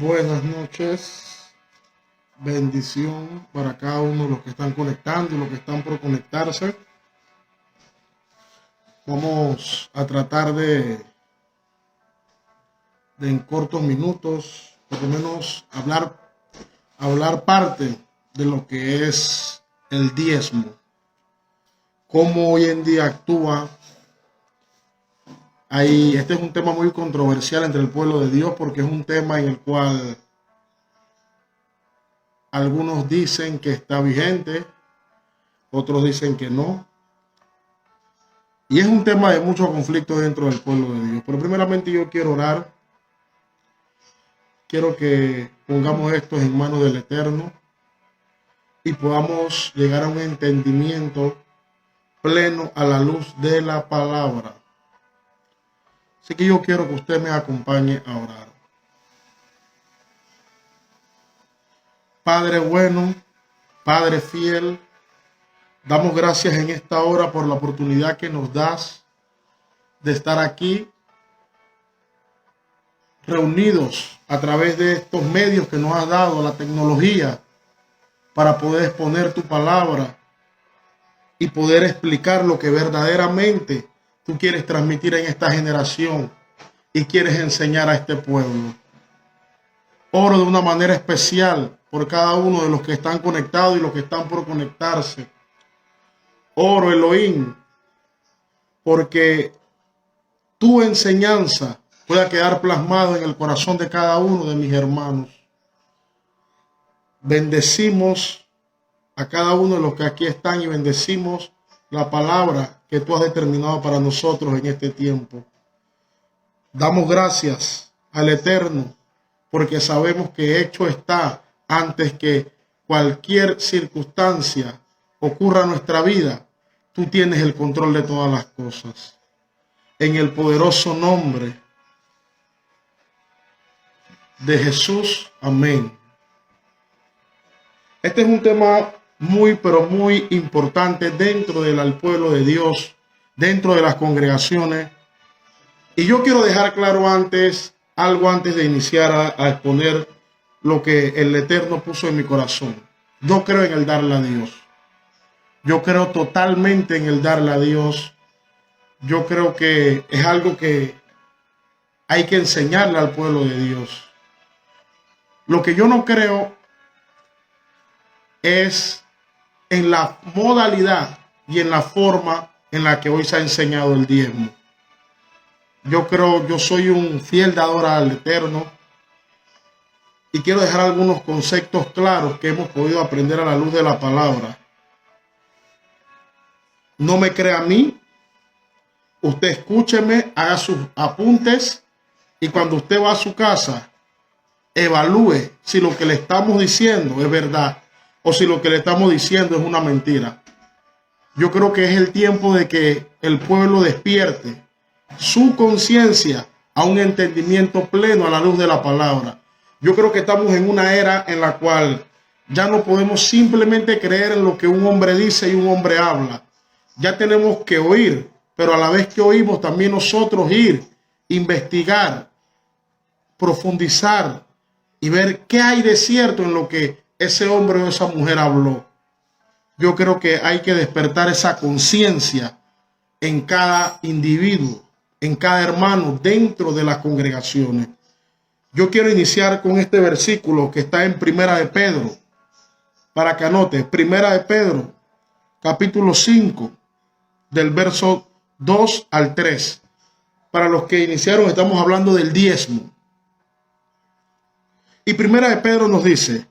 Buenas noches, bendición para cada uno de los que están conectando y los que están por conectarse. Vamos a tratar de en cortos minutos, por lo menos hablar parte de lo que es el diezmo, cómo hoy en día actúa. Este es un tema muy controversial entre el pueblo de Dios porque es un tema en el cual algunos dicen que está vigente, otros dicen que no. Y es un tema de mucho conflicto dentro del pueblo de Dios. Pero primeramente yo quiero orar. Quiero que pongamos esto en manos del Eterno y podamos llegar a un entendimiento pleno a la luz de la palabra. Así que yo quiero que usted me acompañe a orar. Padre bueno, Padre fiel, damos gracias en esta hora por la oportunidad que nos das de estar aquí reunidos a través de estos medios que nos ha dado la tecnología para poder exponer tu palabra y poder explicar lo que verdaderamente tú quieres transmitir en esta generación y quieres enseñar a este pueblo. Oro de una manera especial por cada uno de los que están conectados y los que están por conectarse. Oro, Elohim, porque tu enseñanza pueda quedar plasmado en el corazón de cada uno de mis hermanos. Bendecimos a cada uno de los que aquí están y bendecimos la palabra que tú has determinado para nosotros en este tiempo. Damos gracias al Eterno porque sabemos que hecho está antes que cualquier circunstancia ocurra en nuestra vida. Tú tienes el control de todas las cosas. En el poderoso nombre de Jesús. Amén. Este es un tema pero muy importante dentro del pueblo de Dios, dentro de las congregaciones. Y yo quiero dejar claro algo antes de iniciar a exponer lo que el Eterno puso en mi corazón. Yo creo en el darle a Dios. Yo creo totalmente en el darle a Dios. Yo creo que es algo que hay que enseñarle al pueblo de Dios. Lo que yo no creo es en la modalidad y en la forma en la que hoy se ha enseñado el diezmo. Yo soy un fiel dador al Eterno y quiero dejar algunos conceptos claros que hemos podido aprender a la luz de la palabra. No me crea a mí, usted escúcheme, haga sus apuntes y cuando usted va a su casa, evalúe si lo que le estamos diciendo es verdad o si lo que le estamos diciendo es una mentira. Yo creo que es el tiempo de que el pueblo despierte su conciencia a un entendimiento pleno a la luz de la palabra. Yo creo que estamos en una era en la cual ya no podemos simplemente creer en lo que un hombre dice y un hombre habla. Ya tenemos que oír, pero a la vez que oímos también nosotros ir, investigar, profundizar y ver qué hay de cierto en lo que ese hombre o esa mujer habló. Yo creo que hay que despertar esa conciencia en cada individuo, en cada hermano dentro de las congregaciones. Yo quiero iniciar con este versículo que está en Primera de Pedro, para que anote, Primera de Pedro, capítulo 5, del verso 2 al 3. Para los que iniciaron, estamos hablando del diezmo. Y Primera de Pedro nos dice: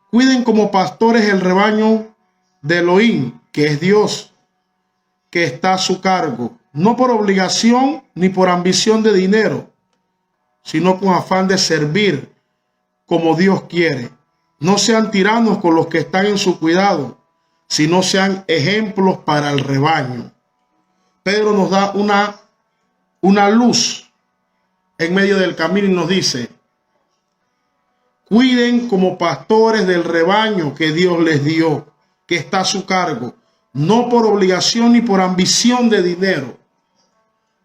cuiden como pastores el rebaño de Elohim, que es Dios, que está a su cargo, no por obligación ni por ambición de dinero, sino con afán de servir como Dios quiere. No sean tiranos con los que están en su cuidado, sino sean ejemplos para el rebaño. Pedro nos da una luz en medio del camino y nos dice: cuiden como pastores del rebaño que Dios les dio, que está a su cargo, no por obligación ni por ambición de dinero.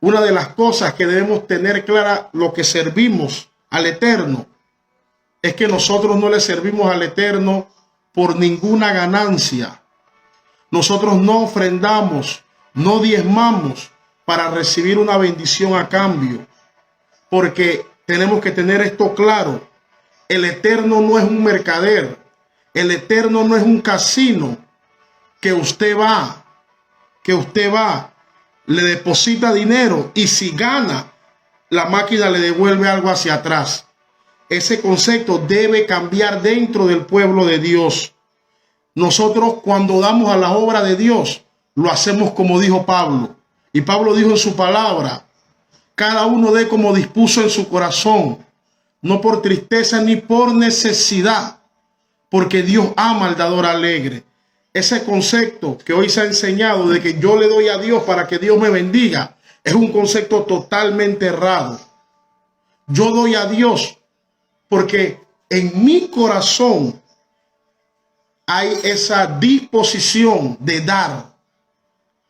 Una de las cosas que debemos tener clara, lo que servimos al Eterno, es que nosotros no le servimos al Eterno por ninguna ganancia. Nosotros no ofrendamos, no diezmamos para recibir una bendición a cambio, porque tenemos que tener esto claro. El Eterno no es un mercader, el Eterno no es un casino que usted va, le deposita dinero y si gana, la máquina le devuelve algo hacia atrás. Ese concepto debe cambiar dentro del pueblo de Dios. Nosotros cuando damos a la obra de Dios, lo hacemos como dijo Pablo. Y Pablo dijo en su palabra, cada uno dé como dispuso en su corazón, no por tristeza ni por necesidad, porque Dios ama al dador alegre. Ese concepto que hoy se ha enseñado de que yo le doy a Dios para que Dios me bendiga, es un concepto totalmente errado. Yo doy a Dios porque en mi corazón hay esa disposición de dar,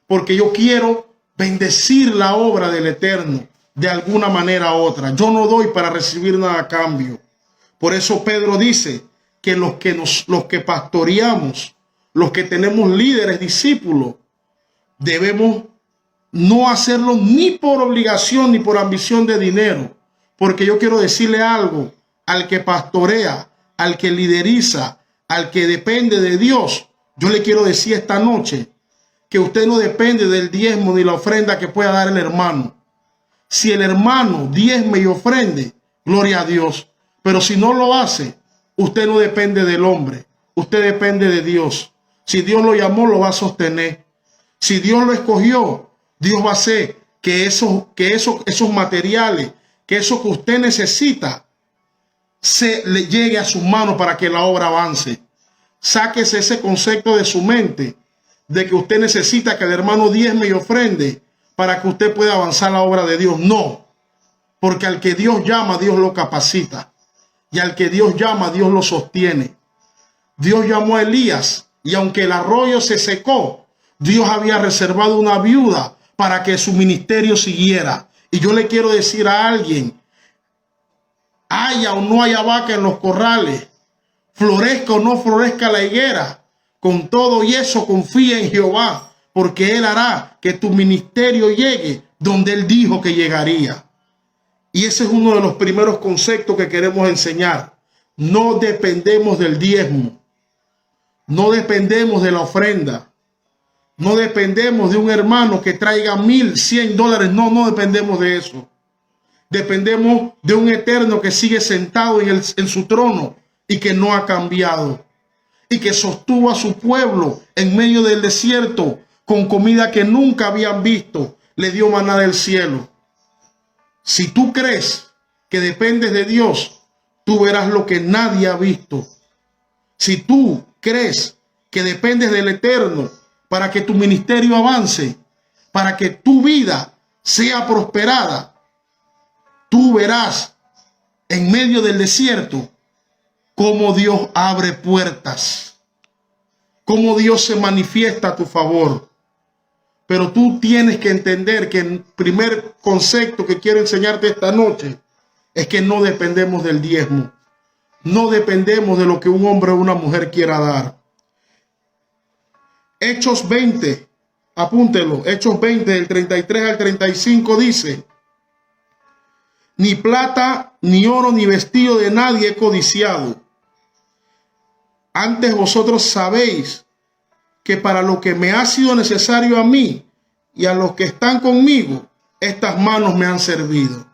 porque yo quiero bendecir la obra del Eterno de alguna manera u otra. Yo no doy para recibir nada a cambio. Por eso Pedro dice que los que pastoreamos, los que tenemos líderes, discípulos, debemos no hacerlo ni por obligación ni por ambición de dinero. Porque yo quiero decirle algo al que pastorea, al que lideriza, al que depende de Dios. Yo le quiero decir esta noche que usted no depende del diezmo ni la ofrenda que pueda dar el hermano. Si el hermano diezme y ofrende, gloria a Dios. Pero si no lo hace, usted no depende del hombre, usted depende de Dios. Si Dios lo llamó, lo va a sostener. Si Dios lo escogió, Dios va a hacer que esos materiales, que eso que usted necesita, se le llegue a sus manos para que la obra avance. Sáquese ese concepto de su mente de que usted necesita que el hermano diezme y ofrende para que usted pueda avanzar la obra de Dios. No, porque al que Dios llama, Dios lo capacita. Y al que Dios llama, Dios lo sostiene. Dios llamó a Elías y aunque el arroyo se secó, Dios había reservado una viuda para que su ministerio siguiera. Y yo le quiero decir a alguien, haya o no haya vaca en los corrales, florezca o no florezca la higuera, con todo y eso confía en Jehová, porque Él hará que tu ministerio llegue donde Él dijo que llegaría. Y ese es uno de los primeros conceptos que queremos enseñar. No dependemos del diezmo, no dependemos de la ofrenda, no dependemos de un hermano que traiga $1,100. No dependemos de eso. Dependemos de un Eterno que sigue sentado en su trono y que no ha cambiado. Y que sostuvo a su pueblo en medio del desierto con comida que nunca habían visto. Le dio maná del cielo. Si tú crees que dependes de Dios, tú verás lo que nadie ha visto. Si tú crees que dependes del Eterno para que tu ministerio avance, para que tu vida sea prosperada, tú verás en medio del desierto cómo Dios abre puertas, cómo Dios se manifiesta a tu favor. Pero tú tienes que entender que el primer concepto que quiero enseñarte esta noche es que no dependemos del diezmo. No dependemos de lo que un hombre o una mujer quiera dar. Hechos 20, apúntelo, Hechos 20 del 33 al 35 dice: ni plata, ni oro, ni vestido de nadie he codiciado. Antes vosotros sabéis que para lo que me ha sido necesario a mí y a los que están conmigo, estas manos me han servido.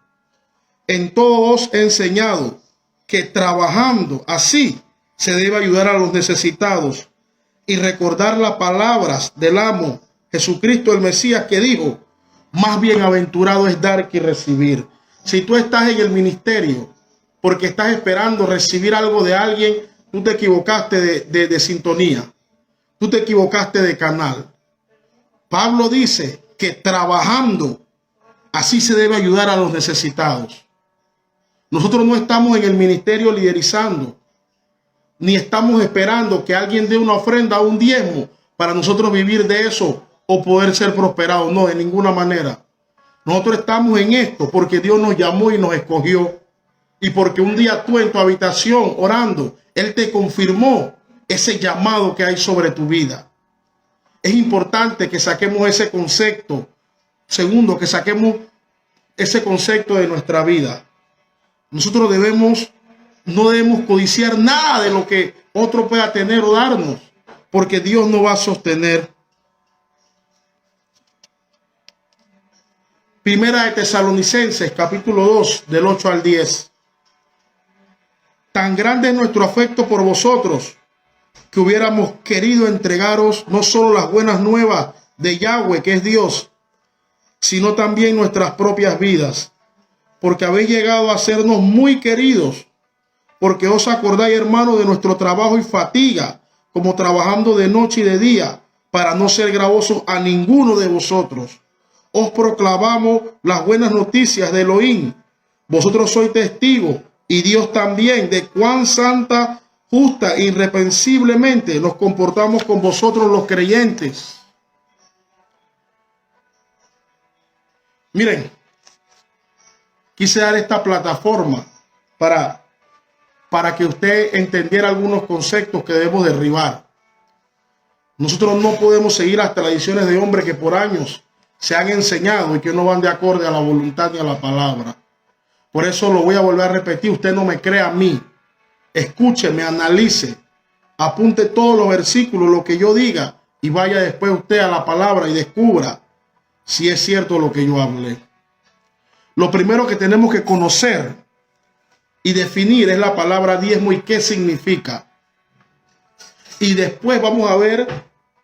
En todo os he enseñado que trabajando así se debe ayudar a los necesitados y recordar las palabras del amo Jesucristo el Mesías, que dijo: más bienaventurado es dar que recibir. Si tú estás en el ministerio porque estás esperando recibir algo de alguien, tú te equivocaste de sintonía. Tú te equivocaste de canal. Pablo dice que trabajando así se debe ayudar a los necesitados. Nosotros no estamos en el ministerio liderizando, ni estamos esperando que alguien dé una ofrenda o un diezmo para nosotros vivir de eso o poder ser prosperados. No, de ninguna manera. Nosotros estamos en esto porque Dios nos llamó y nos escogió. Y porque un día tú en tu habitación orando, Él te confirmó ese llamado que hay sobre tu vida. Es importante que saquemos ese concepto. Segundo, que saquemos ese concepto de nuestra vida. Nosotros no debemos codiciar nada de lo que otro pueda tener o darnos, porque Dios nos va a sostener. Primera de Tesalonicenses, capítulo 2, del 8 al 10. Tan grande es nuestro afecto por vosotros, que hubiéramos querido entregaros no solo las buenas nuevas de Yahweh, que es Dios, sino también nuestras propias vidas, porque habéis llegado a sernos muy queridos, porque os acordáis, hermanos, de nuestro trabajo y fatiga, como trabajando de noche y de día, para no ser gravosos a ninguno de vosotros. Os proclamamos las buenas noticias de Elohim. Vosotros sois testigos, y Dios también, de cuán santa, justa e irreprensiblemente nos comportamos con vosotros los creyentes. Miren, quise dar esta plataforma para que usted entendiera algunos conceptos que debemos derribar. Nosotros no podemos seguir las tradiciones de hombres que por años se han enseñado y que no van de acorde a la voluntad ni a la palabra. Por eso lo voy a volver a repetir. Usted no me crea a mí. Escúcheme, analice, apunte todos los versículos, lo que yo diga, y vaya después usted a la palabra y descubra si es cierto lo que yo hablé. Lo primero que tenemos que conocer y definir es la palabra diezmo y qué significa. Y después vamos a ver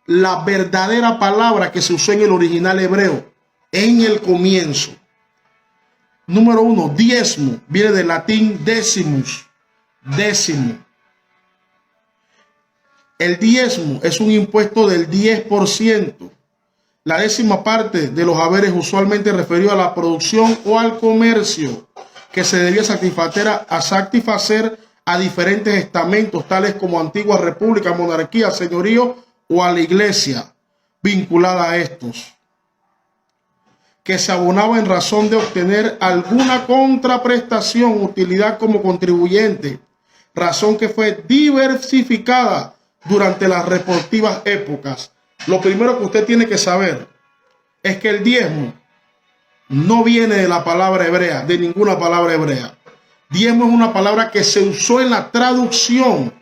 la verdadera palabra que se usó en el original hebreo, en el comienzo. Número 1, diezmo, viene del latín decimus, décimo. El diezmo es un impuesto del 10%. La décima parte de los haberes usualmente referido a la producción o al comercio que se debía satisfacer a diferentes estamentos, tales como antiguas repúblicas, monarquía, señorío o a la iglesia vinculada a estos, que se abonaba en razón de obtener alguna contraprestación, utilidad como contribuyente, razón que fue diversificada durante las respectivas épocas. Lo primero que usted tiene que saber es que el diezmo no viene de la palabra hebrea, de ninguna palabra hebrea. Diezmo es una palabra que se usó en la traducción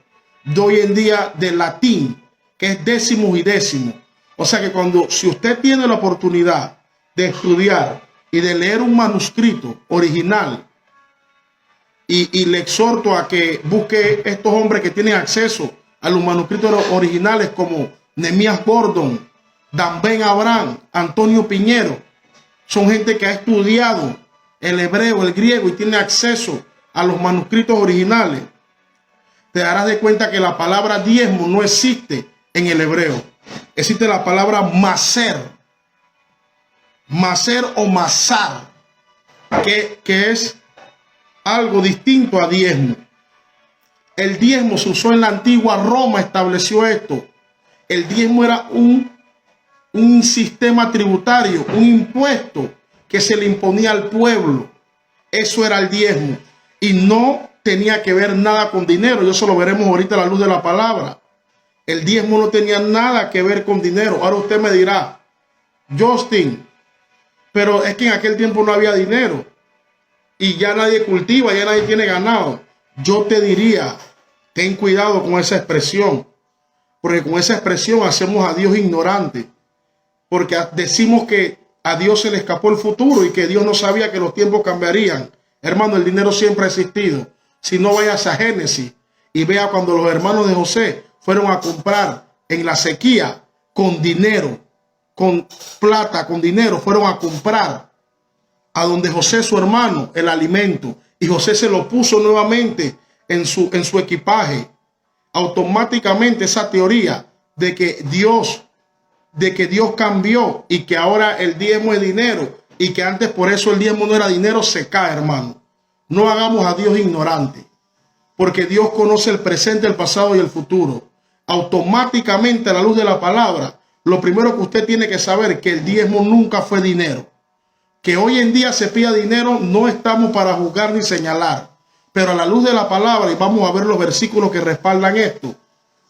de hoy en día del latín, que es décimos y décimo. O sea que si usted tiene la oportunidad de estudiar y de leer un manuscrito original, y le exhorto a que busque estos hombres que tienen acceso a los manuscritos originales como Nehemías Gordon, Dan Ben Abraham, Antonio Piñero. Son gente que ha estudiado el hebreo, el griego y tiene acceso a los manuscritos originales. Te darás de cuenta que la palabra diezmo no existe en el hebreo. Existe la palabra maser. Maser o masar, que es algo distinto a diezmo. El diezmo se usó en la antigua Roma, estableció esto. El diezmo era un sistema tributario, un impuesto que se le imponía al pueblo. Eso era el diezmo y no tenía que ver nada con dinero. Y eso lo veremos ahorita a la luz de la palabra. El diezmo no tenía nada que ver con dinero. Ahora usted me dirá, Justin, pero es que en aquel tiempo no había dinero y ya nadie cultiva, ya nadie tiene ganado. Yo te diría, ten cuidado con esa expresión, porque con esa expresión hacemos a Dios ignorante, porque decimos que a Dios se le escapó el futuro y que Dios no sabía que los tiempos cambiarían. Hermano, el dinero siempre ha existido. Si no, vayas a Génesis y vea cuando los hermanos de José fueron a comprar en la sequía con dinero, con plata, con dinero, fueron a comprar a donde José, su hermano, el alimento, y José se lo puso nuevamente en su equipaje. Automáticamente esa teoría de que Dios cambió y que ahora el diezmo es dinero y que antes por eso el diezmo no era dinero, se cae, hermano. No hagamos a Dios ignorante, porque Dios conoce el presente, el pasado y el futuro. Automáticamente, a la luz de la palabra, lo primero que usted tiene que saber es que el diezmo nunca fue dinero. Que hoy en día se pida dinero, no estamos para juzgar ni señalar, Pero a la luz de la palabra, y vamos a ver los versículos que respaldan esto,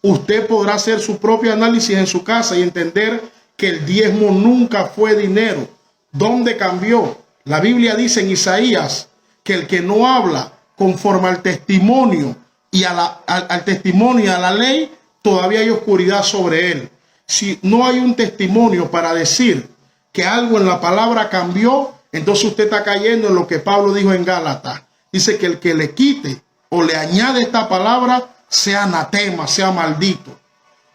usted podrá hacer su propio análisis en su casa y entender que el diezmo nunca fue dinero. ¿Dónde cambió? La Biblia dice en Isaías que el que no habla conforme al testimonio y al testimonio y a la ley, todavía hay oscuridad sobre él. Si no hay un testimonio para decir que algo en la palabra cambió, entonces usted está cayendo en lo que Pablo dijo en Gálatas. Dice que el que le quite o le añade esta palabra sea anatema, sea maldito.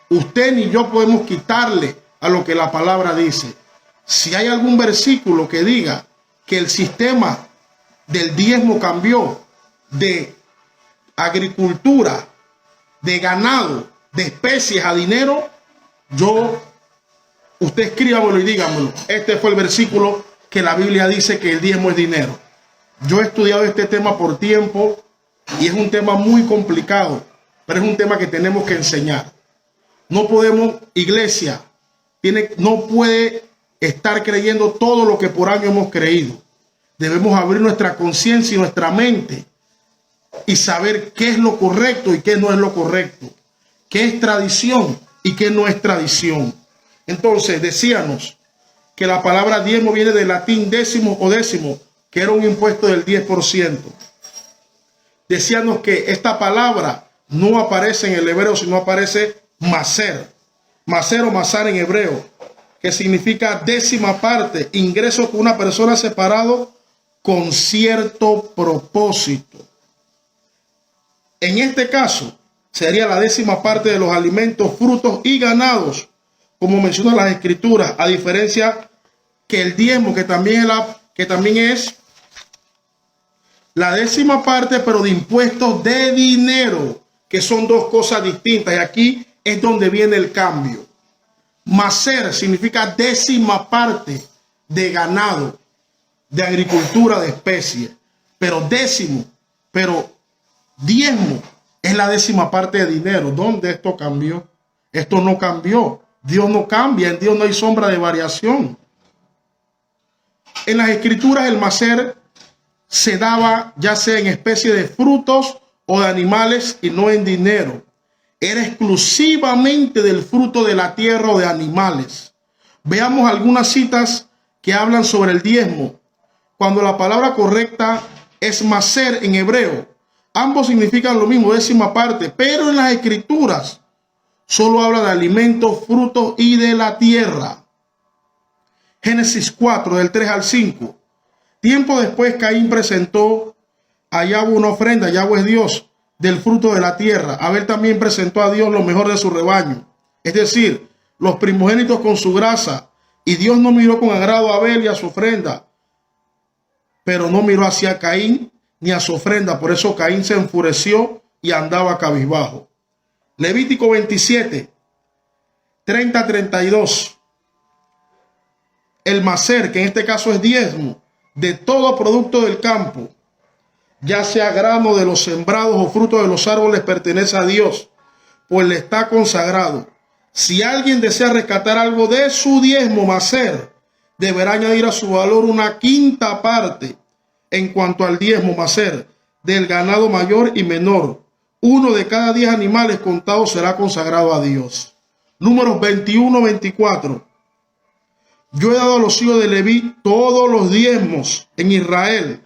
Usted ni yo podemos quitarle a lo que la palabra dice. Si hay algún versículo que diga que el sistema del diezmo cambió de agricultura, de ganado, de especies a dinero, usted escríbamelo y dígamelo. Este fue el versículo que la Biblia dice que el diezmo es dinero. Yo he estudiado este tema por tiempo y es un tema muy complicado, pero es un tema que tenemos que enseñar. No podemos, iglesia, no puede estar creyendo todo lo que por año hemos creído. Debemos abrir nuestra conciencia y nuestra mente y saber qué es lo correcto y qué no es lo correcto, qué es tradición y qué no es tradición. Entonces, decíamos que la palabra diezmo viene del latín décimo o décimo, que era un impuesto del 10%. Decíamos que esta palabra no aparece en el hebreo, sino aparece maser. Maser o masar en hebreo, que significa décima parte, ingreso con una persona separado con cierto propósito. En este caso, sería la décima parte de los alimentos, frutos y ganados, como mencionan las escrituras, a diferencia que el diezmo, que también es la décima parte, pero de impuestos de dinero, que son dos cosas distintas. Y aquí es donde viene el cambio. Maser significa décima parte de ganado, de agricultura, de especie. Pero diezmo es la décima parte de dinero. ¿Dónde esto cambió? Esto no cambió. Dios no cambia, en Dios no hay sombra de variación. En las escrituras el maser se daba ya sea en especie de frutos o de animales y no en dinero. Era exclusivamente del fruto de la tierra o de animales. Veamos algunas citas que hablan sobre el diezmo. Cuando la palabra correcta es maser en hebreo, ambos significan lo mismo, décima parte, pero en las escrituras solo habla de alimentos, frutos y de la tierra. Génesis 4, del 3 al 5. Tiempo después, Caín presentó a Yahweh una ofrenda. Yahweh es Dios, del fruto de la tierra. Abel también presentó a Dios lo mejor de su rebaño, es decir, los primogénitos con su grasa. Y Dios no miró con agrado a Abel y a su ofrenda, pero no miró hacia Caín ni a su ofrenda. Por eso Caín se enfureció y andaba cabizbajo. Levítico 27, 30-32. El maser, que en este caso es diezmo, de todo producto del campo, ya sea grano de los sembrados o fruto de los árboles, pertenece a Dios, pues le está consagrado. Si alguien desea rescatar algo de su diezmo maser, deberá añadir a su valor una quinta parte en cuanto al diezmo maser del ganado mayor y menor. Uno de cada 10 animales contados será consagrado a Dios. Números 21-24. Yo he dado a los hijos de Leví todos los diezmos en Israel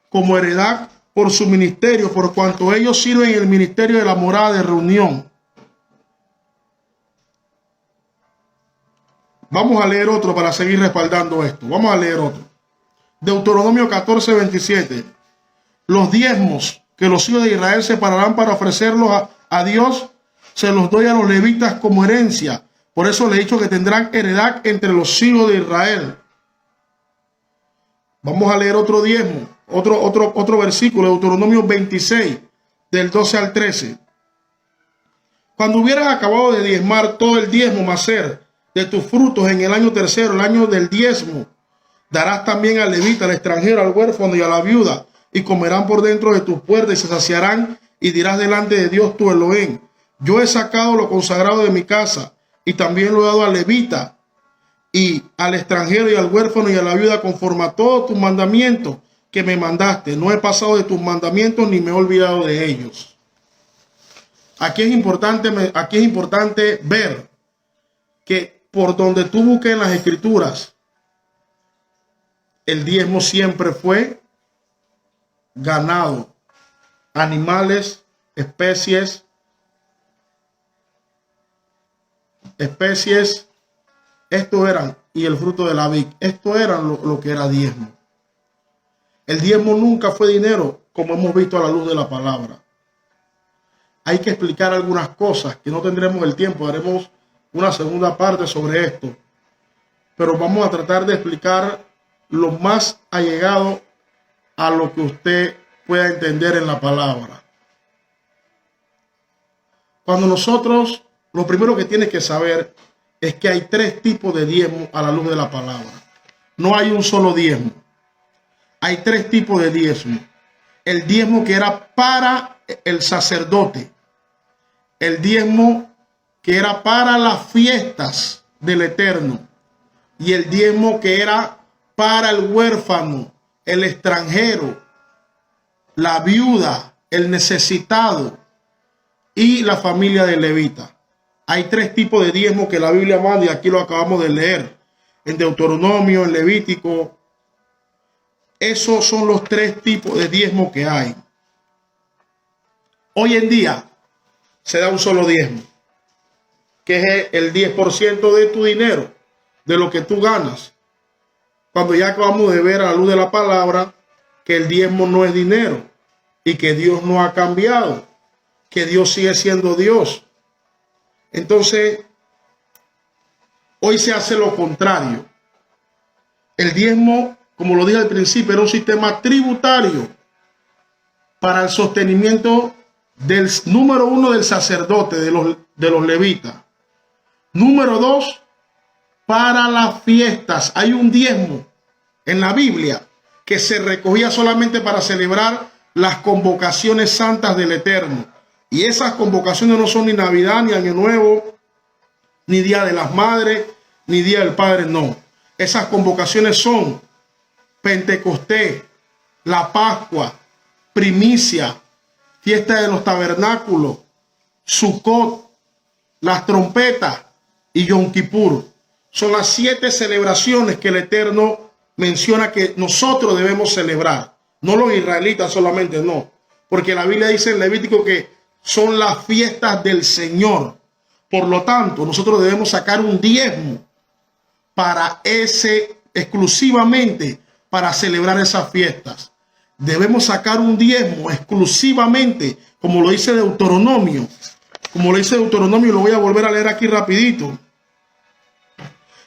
como heredad por su ministerio, por cuanto ellos sirven en el ministerio de la morada de reunión. Vamos a leer otro para seguir respaldando esto. Vamos a leer otro. Deuteronomio 14:27. Los diezmos que los hijos de Israel separarán para ofrecerlos a Dios, se los doy a los levitas como herencia. Por eso le he dicho que tendrán heredad entre los hijos de Israel. Vamos a leer otro diezmo, otro versículo, Deuteronomio 26, del 12 al 13. Cuando hubieras acabado de diezmar todo el diezmo maser de tus frutos en el año tercero, el año del diezmo, darás también al levita, al extranjero, al huérfano y a la viuda, y comerán por dentro de tus puertas y se saciarán, y dirás delante de Dios tu Elohim: yo he sacado lo consagrado de mi casa, y también lo he dado al levita y al extranjero y al huérfano y a la viuda conforme a todos tus mandamientos que me mandaste. No he pasado de tus mandamientos ni me he olvidado de ellos. Aquí es importante ver que por donde tú busques en las escrituras, el diezmo siempre fue ganado, animales, especies, esto eran, y el fruto de la vid, esto era lo que era diezmo. El diezmo nunca fue dinero, como hemos visto a la luz de la palabra. Hay que explicar algunas cosas que no tendremos el tiempo, haremos una segunda parte sobre esto, pero vamos a tratar de explicar lo más allegado a lo que usted pueda entender en la palabra. Cuando nosotros, lo primero que tienes que saber es que hay tres tipos de diezmo a la luz de la palabra. No hay un solo diezmo. Hay tres tipos de diezmo. El diezmo que era para el sacerdote. El diezmo que era para las fiestas del Eterno. Y el diezmo que era para el huérfano, el extranjero, la viuda, el necesitado y la familia de levita. Hay tres tipos de diezmo que la Biblia manda y aquí lo acabamos de leer. En Deuteronomio, en Levítico. Esos son los tres tipos de diezmo que hay. Hoy en día se da un solo diezmo, que es el 10% de tu dinero, de lo que tú ganas. Cuando ya acabamos de ver a la luz de la palabra que el diezmo no es dinero y que Dios no ha cambiado, que Dios sigue siendo Dios. Entonces, hoy se hace lo contrario. El diezmo, como lo dije al principio, era un sistema tributario para el sostenimiento del número uno del sacerdote, de los levitas. Número dos, para las fiestas. Hay un diezmo en la Biblia que se recogía solamente para celebrar las convocaciones santas del Eterno. Y esas convocaciones no son ni Navidad, ni Año Nuevo, ni Día de las Madres, ni Día del Padre, no. Esas convocaciones son Pentecostés, la Pascua, Primicia, Fiesta de los Tabernáculos, Sukkot, las trompetas y Yom Kippur. Son las 7 celebraciones que el Eterno menciona que nosotros debemos celebrar. No los israelitas solamente, no. Porque la Biblia dice en Levítico que son las fiestas del Señor. Por lo tanto, nosotros debemos sacar un diezmo para exclusivamente para celebrar esas fiestas. Debemos sacar un diezmo exclusivamente, como lo dice Deuteronomio. Como lo dice Deuteronomio, lo voy a volver a leer aquí rapidito.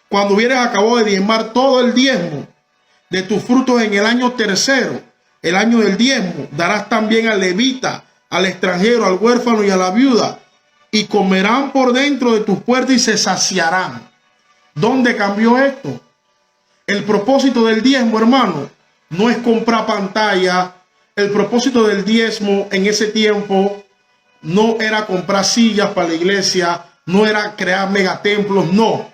Cuando hubieres acabado de diezmar todo el diezmo de tus frutos en el año tercero, el año del diezmo, darás también al levita, al extranjero, al huérfano y a la viuda, y comerán por dentro de tus puertas y se saciarán. ¿Dónde cambió esto? El propósito del diezmo, hermano, no es comprar pantalla. El propósito del diezmo en ese tiempo no era comprar sillas para la iglesia, no era crear megatemplos, no.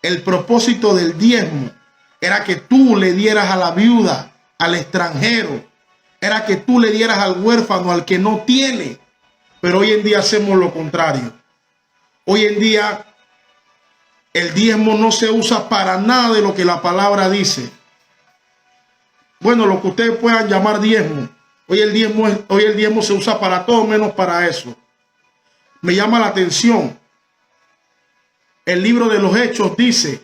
El propósito del diezmo era que tú le dieras a la viuda, al extranjero, era que tú le dieras al huérfano, al que no tiene. Pero hoy en día hacemos lo contrario. Hoy en día el diezmo no se usa para nada de lo que la palabra dice. Bueno, lo que ustedes puedan llamar diezmo. Hoy el diezmo se usa para todo menos para eso. Me llama la atención. El libro de los Hechos dice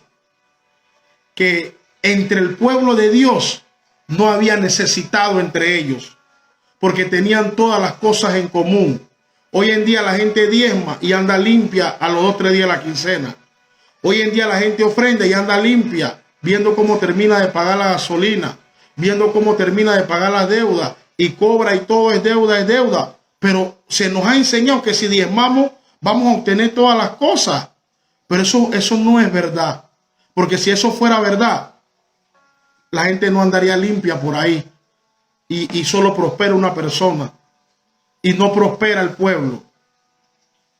que entre el pueblo de Dios no había necesitado entre ellos, porque tenían todas las cosas en común. Hoy en día la gente diezma y anda limpia a los 2 o 3 días de la quincena. Hoy en día la gente ofrenda y anda limpia, viendo cómo termina de pagar la gasolina, viendo cómo termina de pagar la deuda, y cobra y todo es deuda. Pero se nos ha enseñado que si diezmamos vamos a obtener todas las cosas. Pero eso no es verdad. Porque si eso fuera verdad, la gente no andaría limpia por ahí. Y solo prospera una persona. Y no prospera el pueblo.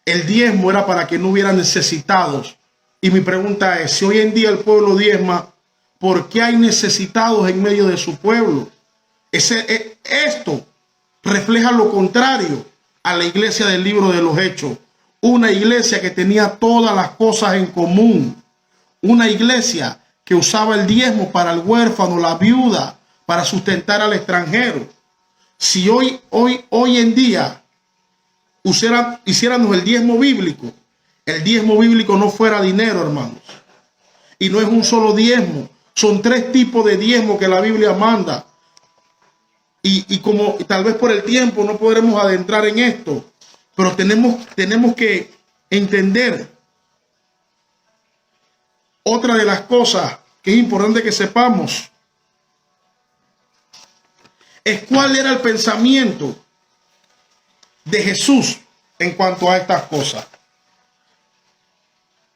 El diezmo era para que no hubiera necesitados. Y mi pregunta es, si hoy en día el pueblo diezma, ¿Por qué hay necesitados en medio de su pueblo? Esto refleja lo contrario a la iglesia del libro de los Hechos. Una iglesia que tenía todas las cosas en común. Una iglesia que usaba el diezmo para el huérfano, la viuda, para sustentar al extranjero. Si hoy en día hiciéramos el diezmo bíblico no fuera dinero, hermanos. Y no es un solo diezmo. Son 3 tipos de diezmo que la Biblia manda. Y como tal vez por el tiempo no podremos adentrar en esto, pero tenemos que entender otra de las cosas que es importante que sepamos es cuál era el pensamiento de Jesús en cuanto a estas cosas.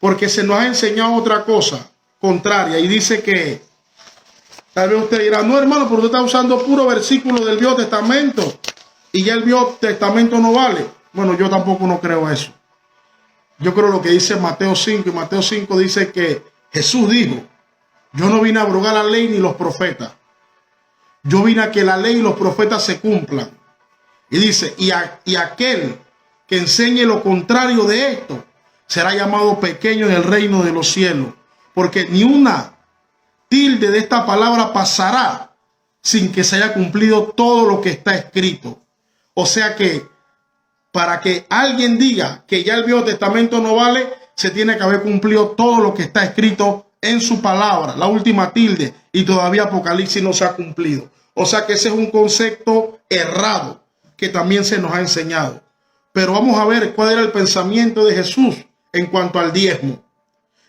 Porque se nos ha enseñado otra cosa contraria y dice que tal vez usted dirá, no hermano, pero usted está usando puro versículo del Viejo Testamento y ya el Viejo Testamento no vale. Bueno, yo tampoco no creo eso. Yo creo lo que dice Mateo 5, y Mateo 5 dice que Jesús dijo, yo no vine a abrogar la ley ni los profetas. Yo vine a que la ley y los profetas se cumplan. Y dice, y aquel que enseñe lo contrario de esto será llamado pequeño en el reino de los cielos. Porque ni una tilde de esta palabra pasará sin que se haya cumplido todo lo que está escrito. O sea que para que alguien diga que ya el Viejo Testamento no vale, se tiene que haber cumplido todo lo que está escrito en su palabra, la última tilde, y todavía Apocalipsis no se ha cumplido. O sea que ese es un concepto errado que también se nos ha enseñado. Pero vamos a ver cuál era el pensamiento de Jesús en cuanto al diezmo.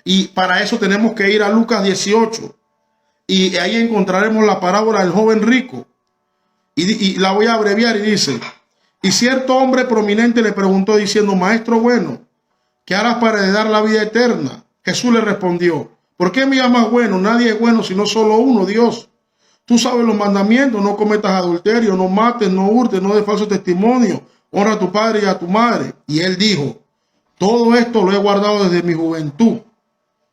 Y para eso tenemos que ir a Lucas 18. Y ahí encontraremos la parábola del joven rico. Y la voy a abreviar y dice, y cierto hombre prominente le preguntó diciendo, maestro bueno, ¿qué harás para heredar la vida eterna? Jesús le respondió, ¿por qué me llamas bueno? Nadie es bueno sino solo uno, Dios. Tú sabes los mandamientos, no cometas adulterio, no mates, no hurtes, no des falso testimonio, honra a tu padre y a tu madre. Y él dijo, todo esto lo he guardado desde mi juventud.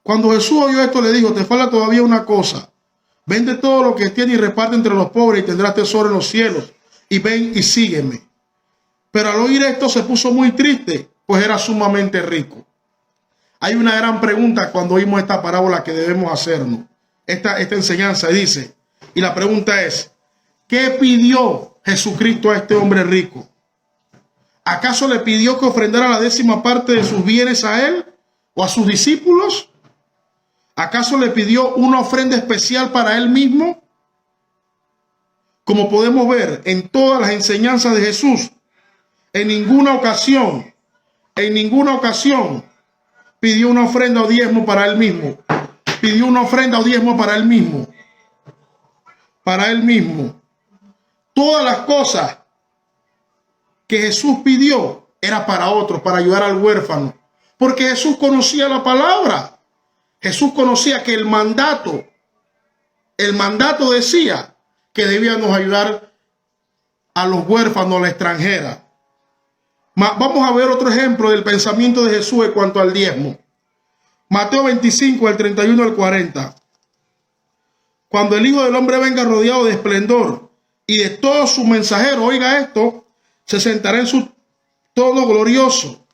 Cuando Jesús oyó esto le dijo, te falta todavía una cosa. Vende todo lo que tienes y reparte entre los pobres y tendrás tesoro en los cielos. Y ven y sígueme. Pero al oír esto se puso muy triste, pues era sumamente rico. Hay una gran pregunta cuando oímos esta parábola que debemos hacernos. Esta enseñanza dice, y la pregunta es, ¿qué pidió Jesucristo a este hombre rico? ¿Acaso le pidió que ofrendara la 10ª parte de sus bienes a él o a sus discípulos? ¿Acaso le pidió una ofrenda especial para él mismo? Como podemos ver en todas las enseñanzas de Jesús, en ninguna ocasión pidió una ofrenda o diezmo para él mismo. Pidió una ofrenda o diezmo para él mismo. Para él mismo. Todas las cosas que Jesús pidió era para otros, para ayudar al huérfano. Porque Jesús conocía la palabra. Jesús conocía que el mandato decía que debíamos ayudar a los huérfanos, a la extranjera. Vamos a ver otro ejemplo del pensamiento de Jesús en cuanto al diezmo. Mateo 25, del 31 al 40. Cuando el Hijo del Hombre venga rodeado de esplendor y de todos sus mensajeros, oiga esto, se sentará en su trono glorioso.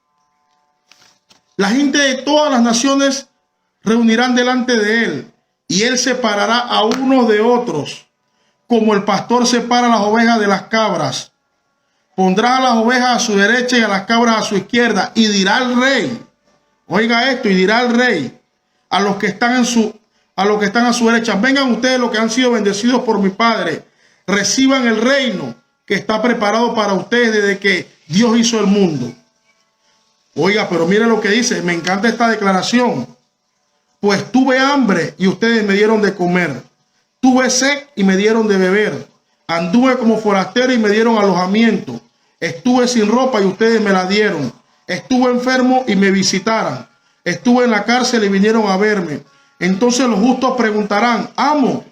La gente de todas las naciones reunirán delante de él y él separará a unos de otros, como el pastor separa las ovejas de las cabras. Pondrá a las ovejas a su derecha y a las cabras a su izquierda, y dirá al rey, oiga esto, y dirá al rey a los que están a su derecha, vengan ustedes los que han sido bendecidos por mi Padre, reciban el reino que está preparado para ustedes desde que Dios hizo el mundo. Oiga, pero mire lo que dice, me encanta esta declaración. Pues tuve hambre y ustedes me dieron de comer. Tuve sed y me dieron de beber. Anduve como forastero y me dieron alojamiento. Estuve sin ropa y ustedes me la dieron. Estuve enfermo y me visitaron. Estuve en la cárcel y vinieron a verme. Entonces los justos preguntarán, amo,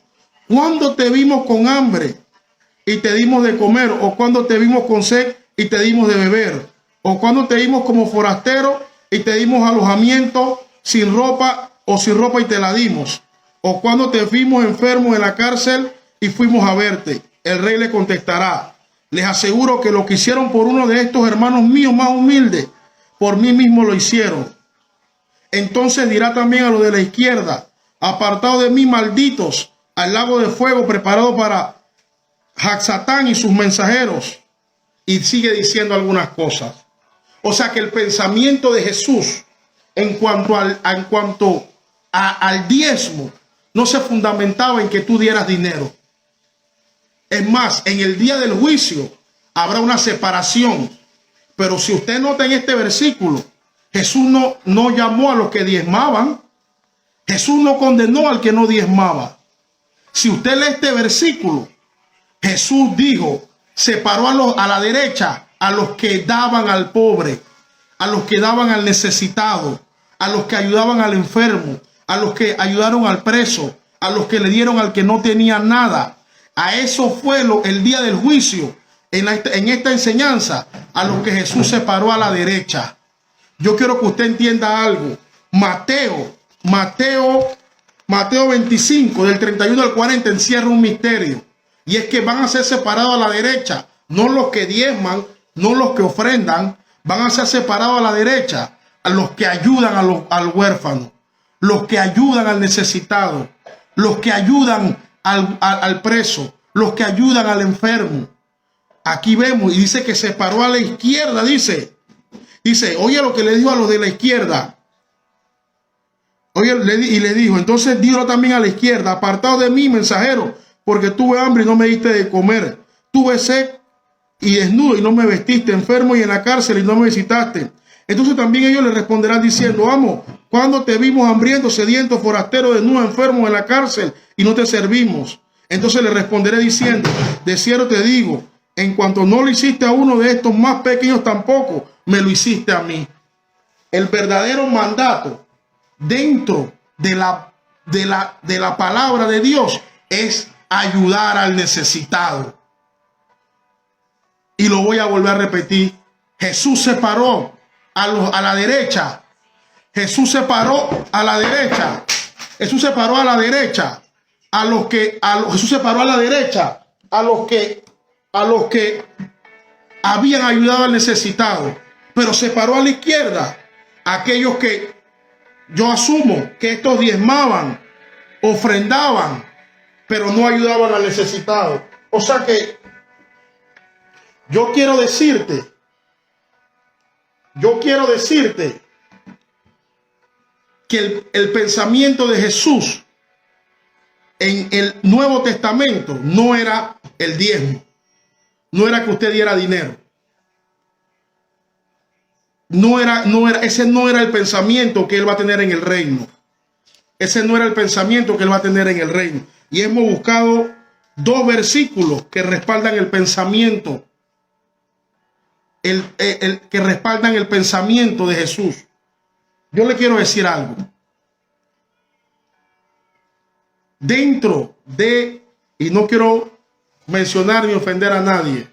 ¿cuándo te vimos con hambre y te dimos de comer? ¿O cuándo te vimos con sed y te dimos de beber? ¿O cuándo te vimos como forastero y te dimos alojamiento, sin ropa y te la dimos? ¿O cuando te vimos enfermo en la cárcel y fuimos a verte? El rey le contestará: les aseguro que lo que hicieron por uno de estos hermanos míos más humildes, por mí mismo lo hicieron. Entonces dirá también a los de la izquierda: apartados de mí, malditos, al lago de fuego preparado para Jacsatán y sus mensajeros. Y sigue diciendo algunas cosas. O sea que el pensamiento de Jesús en cuanto al diezmo no se fundamentaba en que tú dieras dinero. Es más, en el día del juicio habrá una separación. Pero si usted nota en este versículo, Jesús no llamó a los que diezmaban. Jesús no condenó al que no diezmaba. Si usted lee este versículo, Jesús dijo, separó a la derecha a los que daban al pobre, a los que daban al necesitado, a los que ayudaban al enfermo, a los que ayudaron al preso, a los que le dieron al que no tenía nada. A eso fue el día del juicio, en esta enseñanza, a los que Jesús separó a la derecha. Yo quiero que usted entienda algo. Mateo 25, del 31 al 40, encierra un misterio. Y es que van a ser separados a la derecha, no los que diezman, no los que ofrendan, van a ser separados a la derecha, a los que ayudan al huérfano, los que ayudan al necesitado, los que ayudan al preso, los que ayudan al enfermo. Aquí vemos, y dice que separó a la izquierda, dice, oye lo que le dijo a los de la izquierda. Oye, y le dijo, entonces dijo también a la izquierda: apartado de mí, mensajero, porque tuve hambre y no me diste de comer, tuve sed y desnudo y no me vestiste, enfermo y en la cárcel y no me visitaste. Entonces también ellos le responderán diciendo: amo, cuando te vimos hambriento, sediento, forastero, desnudo, enfermo en la cárcel y no te servimos. Entonces le responderé diciendo: de cierto te digo, en cuanto no lo hiciste a uno de estos más pequeños, tampoco me lo hiciste a mí. El verdadero mandato dentro de la palabra de Dios es ayudar al necesitado. Y lo voy a volver a repetir. Jesús separó a la derecha. Jesús separó a la derecha. Jesús separó a la derecha Jesús separó a la derecha a los que habían ayudado al necesitado, pero separó a la izquierda a aquellos que yo asumo que estos diezmaban, ofrendaban, pero no ayudaban al necesitado. O sea que yo quiero decirte que el pensamiento de Jesús en el Nuevo Testamento no era el diezmo, no era que usted diera dinero. Ese no era el pensamiento que él va a tener en el reino. Ese no era el pensamiento que él va a tener en el reino. Y hemos buscado dos versículos que respaldan el pensamiento, que respaldan el pensamiento de Jesús. Yo le quiero decir algo. Dentro de, y no quiero mencionar ni ofender a nadie,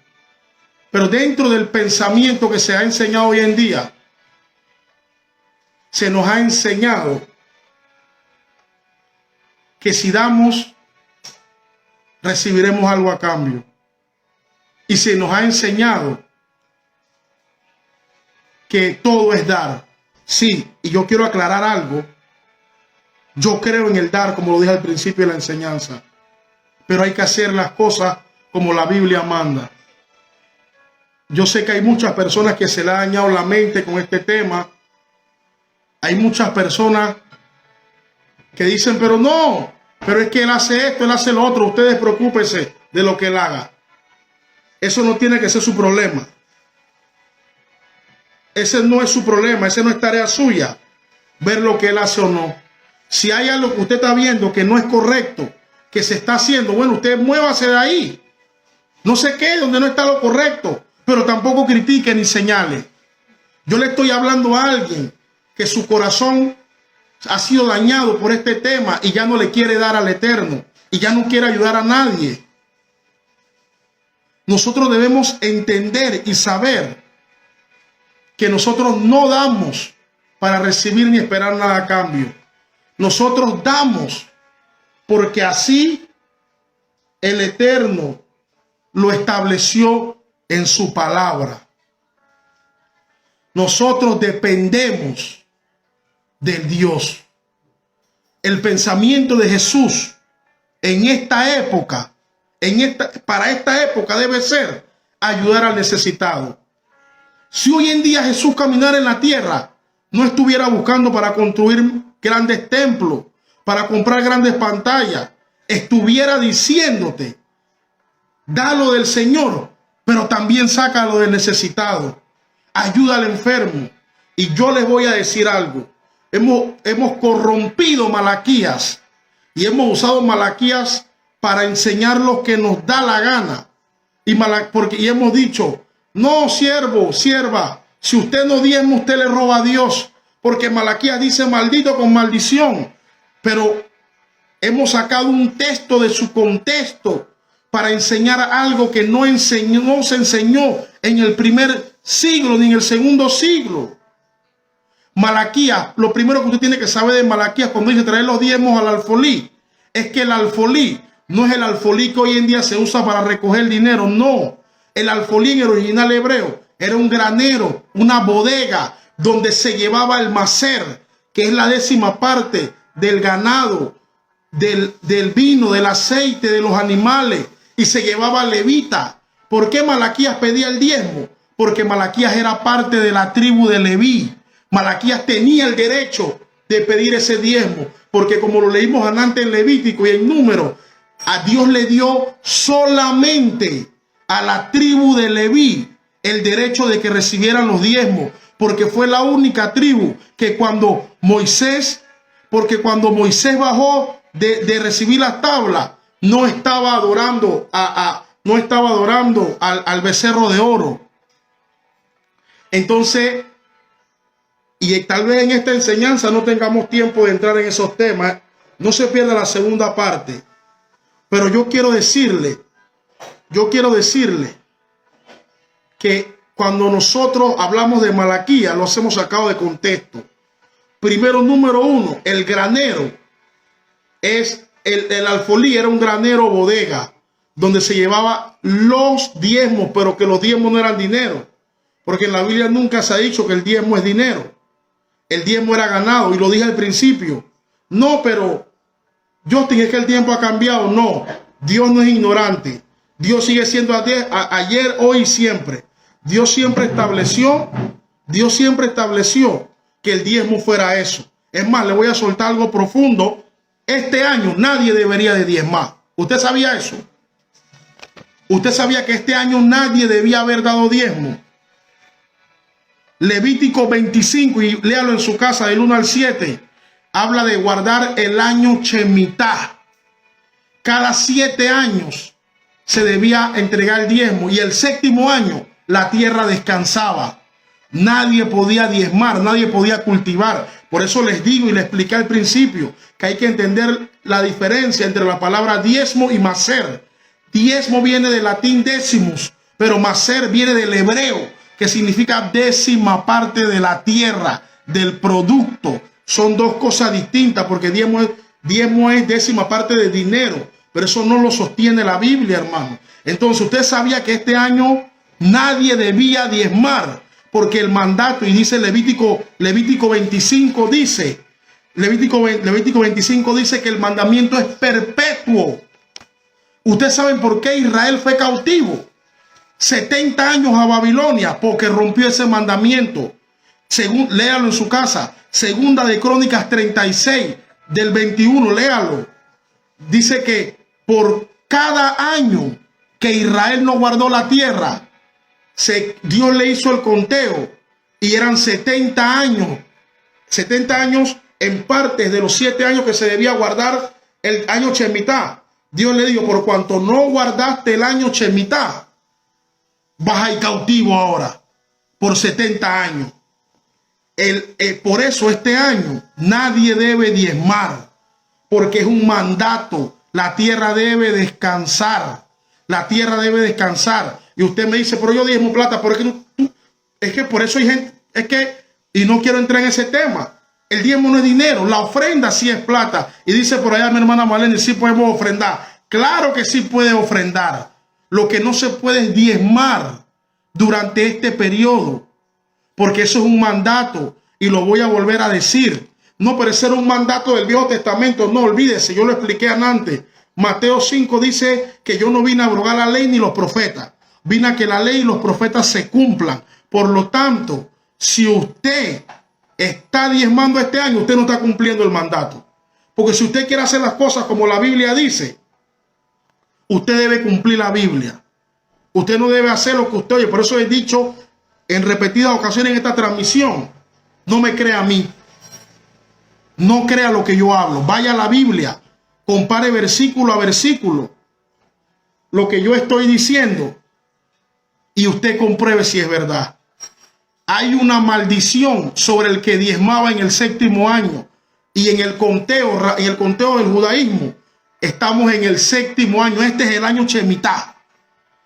pero dentro del pensamiento que se ha enseñado hoy en día, se nos ha enseñado que si damos, recibiremos algo a cambio. Y se nos ha enseñado que todo es dar. Sí, y yo quiero aclarar algo. Yo creo en el dar, como lo dije al principio de la enseñanza, pero hay que hacer las cosas como la Biblia manda. Yo sé que hay muchas personas que se le ha dañado la mente con este tema. Hay muchas personas que dicen, pero es que él hace esto, él hace lo otro, ustedes preocúpense de lo que él haga. Eso no tiene que ser su problema. Ese no es su problema, ese no es tarea suya, ver lo que él hace o no. Si hay algo que usted está viendo que no es correcto, que se está haciendo, bueno, usted muévase de ahí. No se quede donde no está lo correcto, pero tampoco critique ni señale. Yo le estoy hablando a alguien que su corazón ha sido dañado por este tema y ya no le quiere dar al Eterno y ya no quiere ayudar a nadie. Nosotros debemos entender y saber que nosotros no damos para recibir ni esperar nada a cambio. Nosotros damos porque así el Eterno lo estableció en su palabra. Nosotros dependemos del Dios. El pensamiento de Jesús en esta época, para esta época debe ser ayudar al necesitado. Si hoy en día Jesús caminara en la tierra, no estuviera buscando para construir grandes templos, para comprar grandes pantallas, estuviera diciéndote, da lo del Señor, pero también saca lo del necesitado, ayuda al enfermo. Y yo les voy a decir algo, hemos corrompido Malaquías y hemos usado Malaquías para enseñar lo que nos da la gana. Y hemos dicho, no, siervo, sierva, si usted no diezma, usted le roba a Dios, porque Malaquías dice maldito con maldición. Pero hemos sacado un texto de su contexto para enseñar algo que no se enseñó en el primer siglo ni en el segundo siglo. Malaquías, lo primero que usted tiene que saber de Malaquías cuando dice traer los diezmos al alfolí, es que el alfolí no es el alfolí que hoy en día se usa para recoger dinero, no. El alfolí en el original hebreo era un granero, una bodega donde se llevaba el macer, que es la 10ª parte del ganado, del vino, del aceite, de los animales, y se llevaba levita. ¿Por qué Malaquías pedía el diezmo? Porque Malaquías era parte de la tribu de Leví. Malaquías tenía el derecho de pedir ese diezmo, porque como lo leímos antes en Levítico y en Número, a Dios le dio solamente a la tribu de Leví el derecho de que recibieran los diezmos, porque fue la única tribu que cuando Moisés bajó de recibir la tabla, no estaba adorando al becerro de oro. Entonces, y tal vez en esta enseñanza no tengamos tiempo de entrar en esos temas, no se pierda la segunda parte, pero yo quiero decirle que cuando nosotros hablamos de Malaquías, lo hemos sacado de contexto. Primero, número uno, el granero es el alfolí, era un granero bodega donde se llevaba los diezmos, pero que los diezmos no eran dinero, porque en la Biblia nunca se ha dicho que el diezmo es dinero. El diezmo era ganado, y lo dije al principio. No, pero Justin, es que el tiempo ha cambiado. No, Dios no es ignorante. Dios sigue siendo ayer, hoy y siempre. Dios siempre estableció que el diezmo fuera eso. Es más, le voy a soltar algo profundo. Este año nadie debería de diezmar. ¿Usted sabía eso? ¿Usted sabía que este año nadie debía haber dado diezmo? Levítico 25, y léalo en su casa del 1 al 7, habla de guardar el año Shemitah. Cada 7 años se debía entregar el diezmo, y el 7º año la tierra descansaba. Nadie podía diezmar, nadie podía cultivar. Por eso les digo y les expliqué al principio que hay que entender la diferencia entre la palabra diezmo y macer. Diezmo viene del latín décimos, pero macer viene del hebreo, que significa 10ª parte de la tierra, del producto. Son dos cosas distintas, porque diezmo es 10ª parte de dinero, pero eso no lo sostiene la Biblia, hermano. Entonces usted sabía que este año nadie debía diezmar, porque el mandato, y dice Levítico 25 dice, Levítico 25 dice que el mandamiento es perpetuo. Ustedes saben por qué Israel fue cautivo 70 años a Babilonia, porque rompió ese mandamiento. Léalo en su casa, Segunda de Crónicas 36 del 21, léalo. Dice que por cada año que Israel no guardó la tierra, Dios le hizo el conteo, y eran 70 años. 70 años en partes de los 7 años que se debía guardar el año Shemitah. Dios le dijo, por cuanto no guardaste el año Shemitah, vas a ir cautivo ahora por 70 años. Por eso este año nadie debe diezmar, porque es un mandato. La tierra debe descansar. La tierra debe descansar. Y usted me dice, pero yo diezmo plata, pero es que por eso hay gente, y no quiero entrar en ese tema. El diezmo no es dinero, la ofrenda sí es plata. Y dice por allá mi hermana Marlene, sí podemos ofrendar. Claro que sí puede ofrendar. Lo que no se puede es diezmar durante este periodo, porque eso es un mandato y lo voy a volver a decir. No, pero ese era un mandato del Viejo Testamento. No, olvídese, yo lo expliqué antes. Mateo 5 dice que yo no vine a abrogar la ley ni los profetas. Vine a que la ley y los profetas se cumplan. Por lo tanto, si usted está diezmando este año, usted no está cumpliendo el mandato. Porque si usted quiere hacer las cosas como la Biblia dice, usted debe cumplir la Biblia. Usted no debe hacer lo que usted oye. Por eso he dicho en repetidas ocasiones en esta transmisión, no me crea a mí. No crea lo que yo hablo. Vaya a la Biblia, compare versículo a versículo lo que yo estoy diciendo y usted compruebe si es verdad. Hay una maldición sobre el que diezmaba en el 7º año y en el conteo del judaísmo. Estamos en el 7º año. Este es el año Shemitah,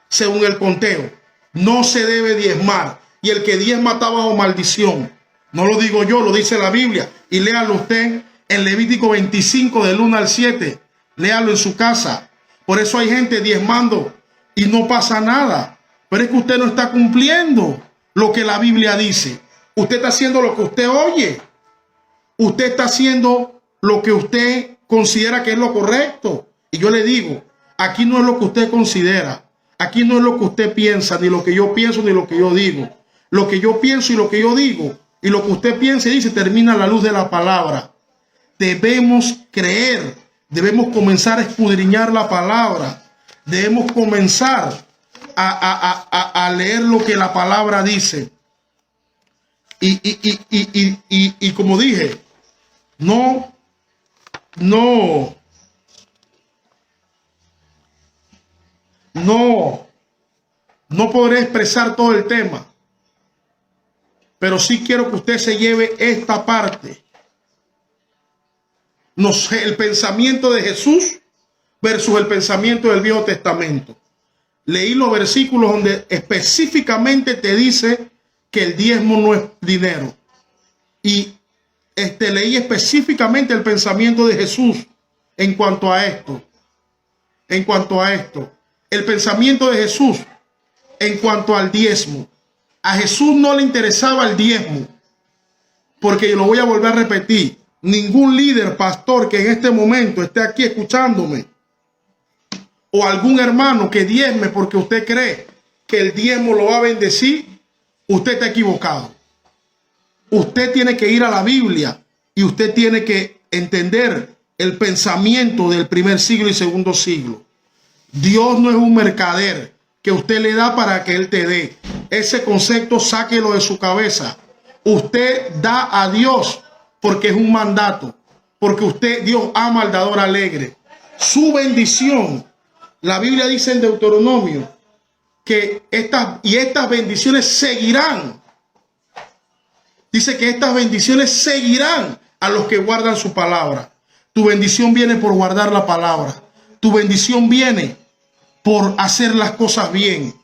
según el conteo. No se debe diezmar. Y el que diezma está bajo maldición. No lo digo yo, lo dice la Biblia. Y léalo usted en Levítico 25, del 1 al 7. Léalo en su casa. Por eso hay gente diezmando y no pasa nada. Pero es que usted no está cumpliendo lo que la Biblia dice. Usted está haciendo lo que usted oye. Usted está haciendo lo que usted considera que es lo correcto. Y yo le digo, aquí no es lo que usted considera. Aquí no es lo que usted piensa, ni lo que yo pienso, ni lo que yo digo. Lo que yo pienso y lo que yo digo, y lo que usted piensa y dice, termina a la luz de la palabra. Debemos creer, debemos comenzar a escudriñar la palabra. Debemos comenzar a leer lo que la palabra dice. Y como dije, no podré expresar todo el tema, pero sí quiero que usted se lleve esta parte. El pensamiento de Jesús versus el pensamiento del Viejo Testamento. Leí los versículos donde específicamente te dice que el diezmo no es dinero. Y leí específicamente el pensamiento de Jesús en cuanto a esto. El pensamiento de Jesús en cuanto al diezmo. A Jesús no le interesaba el diezmo, porque lo voy a volver a repetir. Ningún líder, pastor que en este momento esté aquí escuchándome, o algún hermano que diezme porque usted cree que el diezmo lo va a bendecir, usted está equivocado. Usted tiene que ir a la Biblia y usted tiene que entender el pensamiento del primer siglo y segundo siglo. Dios no es un mercader que usted le da para que él te dé. Ese concepto sáquelo de su cabeza. Usted da a Dios porque es un mandato, porque Dios ama al dador alegre. Su bendición, la Biblia dice en Deuteronomio que estas bendiciones seguirán. Dice que estas bendiciones seguirán a los que guardan su palabra. Tu bendición viene por guardar la palabra. Tu bendición viene por hacer las cosas bien.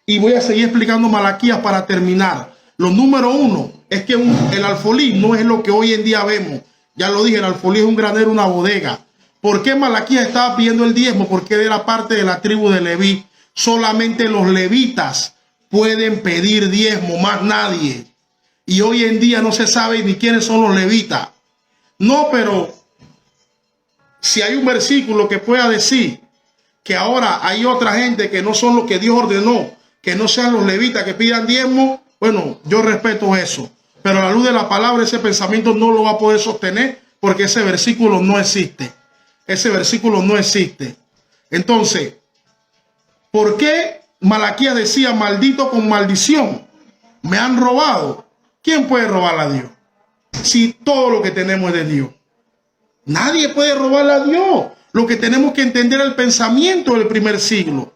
Y voy a seguir explicando Malaquías para terminar. Lo número 1 es que el alfolí no es lo que hoy en día vemos. Ya lo dije, el alfolí es un granero, una bodega. ¿Por qué Malaquías estaba pidiendo el diezmo? Porque era parte de la tribu de Leví. Solamente los levitas pueden pedir diezmo, más nadie. Y hoy en día no se sabe ni quiénes son los levitas. No, pero si hay un versículo que pueda decir que ahora hay otra gente que no son los que Dios ordenó, que no sean los levitas que pidan diezmo, bueno, yo respeto eso. Pero a la luz de la palabra, ese pensamiento no lo va a poder sostener porque ese versículo no existe. Ese versículo no existe. Entonces, ¿por qué Malaquías decía maldito con maldición? Me han robado. ¿Quién puede robarle a Dios? Si todo lo que tenemos es de Dios. Nadie puede robarle a Dios. Lo que tenemos que entender es el pensamiento del primer siglo.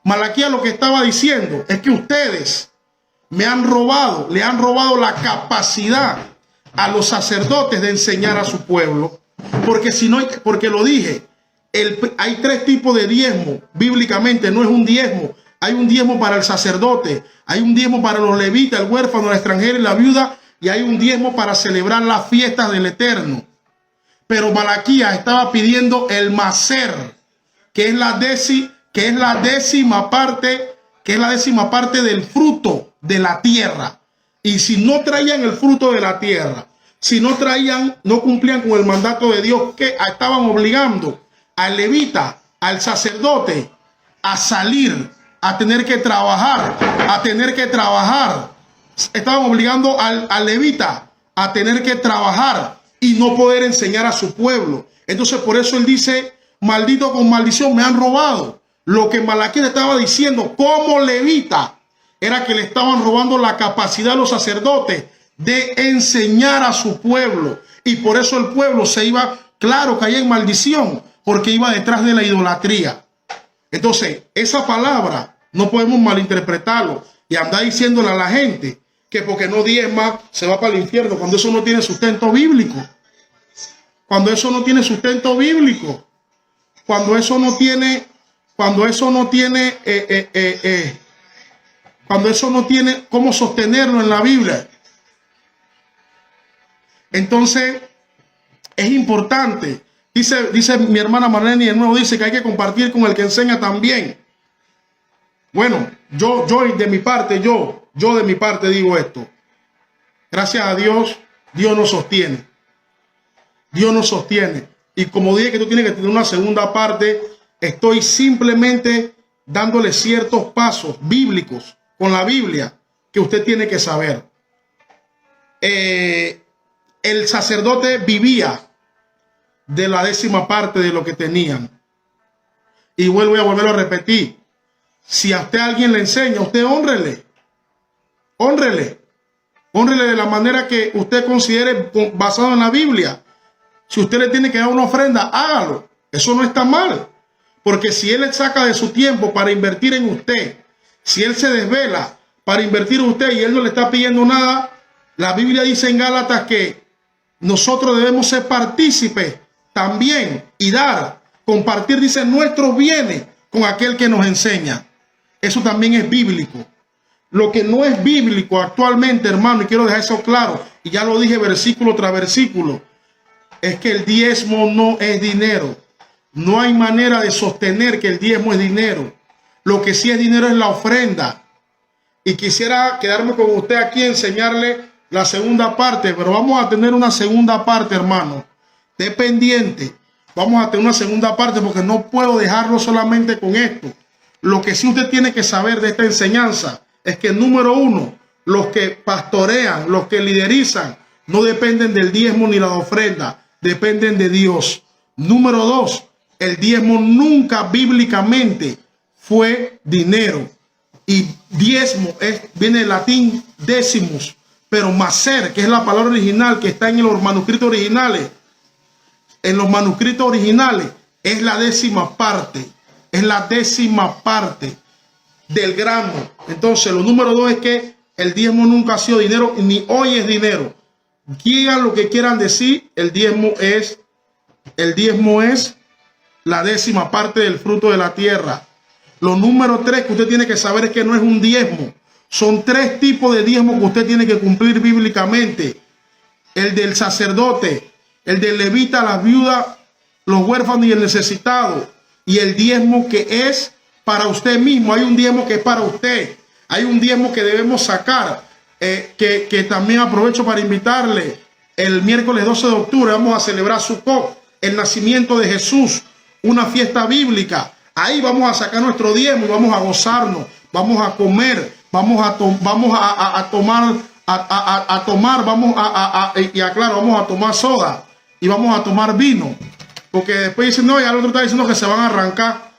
Malaquías lo que estaba diciendo es que ustedes me han robado, le han robado la capacidad a los sacerdotes de enseñar a su pueblo. Porque si no, porque lo dije, hay 3 tipos de diezmo. Bíblicamente no es un diezmo. Hay un diezmo para el sacerdote, hay un diezmo para los levitas, el huérfano, la extranjera y la viuda, y hay un diezmo para celebrar las fiestas del Eterno. Pero Malaquías estaba pidiendo el maser, que es la décima parte del fruto de la tierra. Y si no traían el fruto de la tierra, si no cumplían con el mandato de Dios, que estaban obligando al levita, al sacerdote, a salir, a tener que trabajar. Estaban obligando al levita a tener que trabajar y no poder enseñar a su pueblo. Entonces por eso él dice, maldito con maldición me han robado. Lo que Malaquías estaba diciendo como levita era que le estaban robando la capacidad a los sacerdotes de enseñar a su pueblo. Y por eso el pueblo se iba, claro, caía en maldición, porque iba detrás de la idolatría. Entonces, esa palabra no podemos malinterpretarlo y andar diciéndole a la gente que porque no diezma se va para el infierno, cuando eso no tiene sustento bíblico. Cuando eso no tiene sustento bíblico. Cuando eso no tiene cómo sostenerlo en la Biblia. Entonces, es importante. Dice mi hermana Marlene, y de nuevo dice que hay que compartir con el que enseña también. Bueno, yo de mi parte digo esto. Gracias a Dios, Dios nos sostiene. Dios nos sostiene. Y como dije que tú tienes que tener una segunda parte, estoy simplemente dándole ciertos pasos bíblicos con la Biblia que usted tiene que saber. El sacerdote vivía de la décima parte de lo que tenían. Y voy a volverlo a repetir. Si a usted alguien le enseña, usted hónrele. Hónrele. Hónrele de la manera que usted considere basado en la Biblia. Si usted le tiene que dar una ofrenda, hágalo. Eso no está mal. Porque si él le saca de su tiempo para invertir en usted, si él se desvela para invertir en usted y él no le está pidiendo nada, la Biblia dice en Gálatas que nosotros debemos ser partícipes también y dar, compartir, dice, nuestros bienes con aquel que nos enseña. Eso también es bíblico. Lo que no es bíblico actualmente, hermano, y quiero dejar eso claro, y ya lo dije versículo tras versículo, es que el diezmo no es dinero. No hay manera de sostener que el diezmo es dinero. Lo que sí es dinero es la ofrenda. Y quisiera quedarme con usted aquí y enseñarle la segunda parte, pero vamos a tener una segunda parte, hermano. Esté pendiente. Vamos a tener una segunda parte porque no puedo dejarlo solamente con esto. Lo que sí usted tiene que saber de esta enseñanza es que, número uno, los que pastorean, los que liderizan, no dependen del diezmo ni la ofrenda, dependen de Dios. Número dos, el diezmo nunca bíblicamente fue dinero. Y diezmo viene del latín décimos, pero maser, que es la palabra original que está en los manuscritos originales. En los manuscritos originales es la décima parte. Es la décima parte del gramo. Entonces, lo número dos es que el diezmo nunca ha sido dinero, ni hoy es dinero. Digan lo que quieran decir, el diezmo es la décima parte del fruto de la tierra. Lo número tres que usted tiene que saber es que no es un diezmo. Son tres tipos de diezmo que usted tiene que cumplir bíblicamente. El del sacerdote, el del levita, las viudas, los huérfanos y el necesitado. Y el diezmo que es para usted mismo. Hay un diezmo que es para usted. Hay un diezmo que debemos sacar. Que también aprovecho para invitarle. El miércoles 12 de octubre vamos a celebrar Sukkot, el nacimiento de Jesús. Una fiesta bíblica. Ahí vamos a sacar nuestro diezmo y vamos a gozarnos. Vamos a comer. Vamos a tomar soda. Y vamos a tomar vino. Porque después dicen, no, ya el otro está diciendo que se van a arrancar.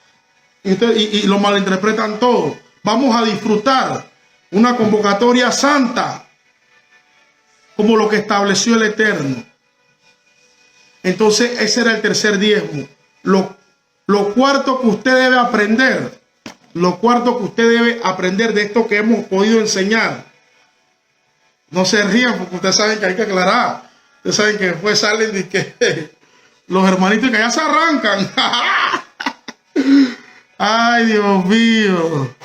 Y lo malinterpretan todo. Vamos a disfrutar una convocatoria santa como lo que estableció el Eterno. Entonces ese era el tercer diezmo. Lo cuarto que usted debe aprender, de esto que hemos podido enseñar. No se rían porque ustedes saben que hay que aclarar. Ustedes saben que después salen de que los hermanitos que ya se arrancan. Ay, Dios mío.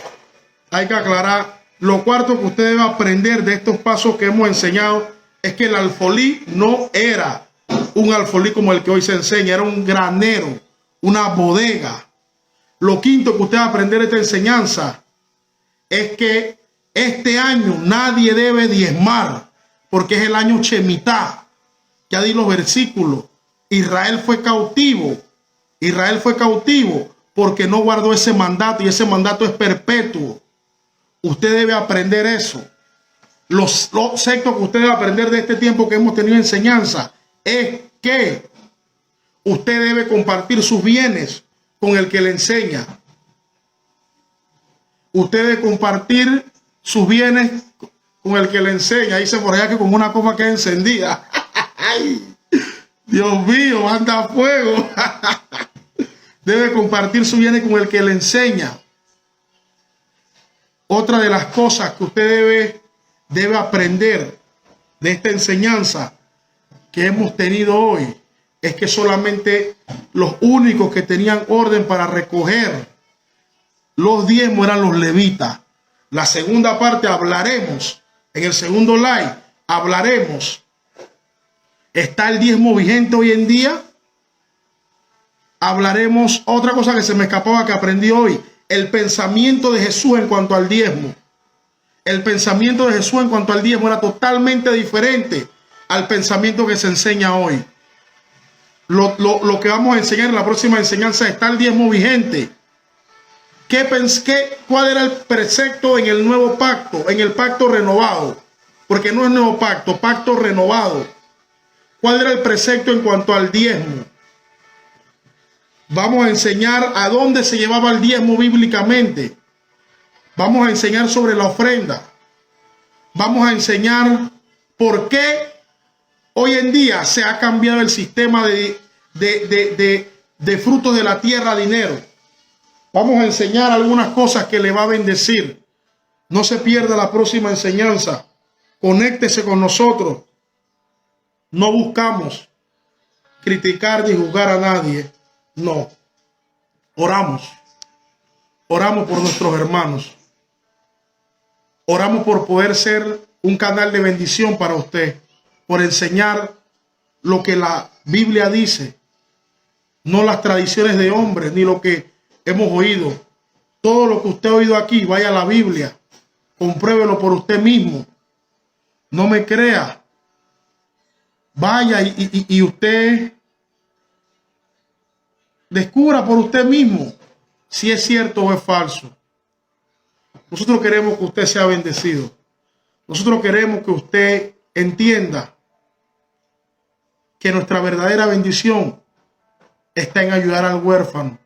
Hay que aclarar. Lo cuarto que usted debe aprender de estos pasos que hemos enseñado es que el alfolí no era un alfolí como el que hoy se enseña, era un granero, una bodega. Lo quinto que usted va a aprender de esta enseñanza es que este año nadie debe diezmar, porque es el año Shemitah. Ya di los versículos. Israel fue cautivo. Israel fue cautivo porque no guardó ese mandato, y ese mandato es perpetuo. Usted debe aprender eso. Los sexto que usted debe aprender de este tiempo que hemos tenido enseñanza es que usted debe compartir sus bienes con el que le enseña. Usted debe compartir sus bienes con el que le enseña. Dice por allá que como una copa queda encendida. ¡Ay! Dios mío, manda fuego. Debe compartir sus bienes con el que le enseña. Otra de las cosas que usted debe aprender de esta enseñanza que hemos tenido hoy es que solamente los únicos que tenían orden para recoger los diezmos eran los levitas. La segunda parte hablaremos, en el segundo live hablaremos. ¿Está el diezmo vigente hoy en día? Hablaremos otra cosa que se me escapaba que aprendí hoy. El pensamiento de Jesús en cuanto al diezmo. El pensamiento de Jesús en cuanto al diezmo era totalmente diferente al pensamiento que se enseña hoy. Lo que vamos a enseñar en la próxima enseñanza, ¿está el diezmo vigente? ¿Cuál era el precepto en el nuevo pacto, en el pacto renovado? Porque no es nuevo pacto, pacto renovado. ¿Cuál era el precepto en cuanto al diezmo? Vamos a enseñar a dónde se llevaba el diezmo bíblicamente. Vamos a enseñar sobre la ofrenda. Vamos a enseñar por qué hoy en día se ha cambiado el sistema de frutos de la tierra a dinero. Vamos a enseñar algunas cosas que le va a bendecir. No se pierda la próxima enseñanza. Conéctese con nosotros. No buscamos criticar ni juzgar a nadie. No. Oramos. Oramos por nuestros hermanos. Oramos por poder ser un canal de bendición para usted. Por enseñar lo que la Biblia dice. No las tradiciones de hombres ni lo que hemos oído. Todo lo que usted ha oído aquí, vaya a la Biblia. Compruébelo por usted mismo. No me crea. Vaya y usted descubra por usted mismo si es cierto o es falso. Nosotros queremos que usted sea bendecido. Nosotros queremos que usted entienda que nuestra verdadera bendición está en ayudar al huérfano,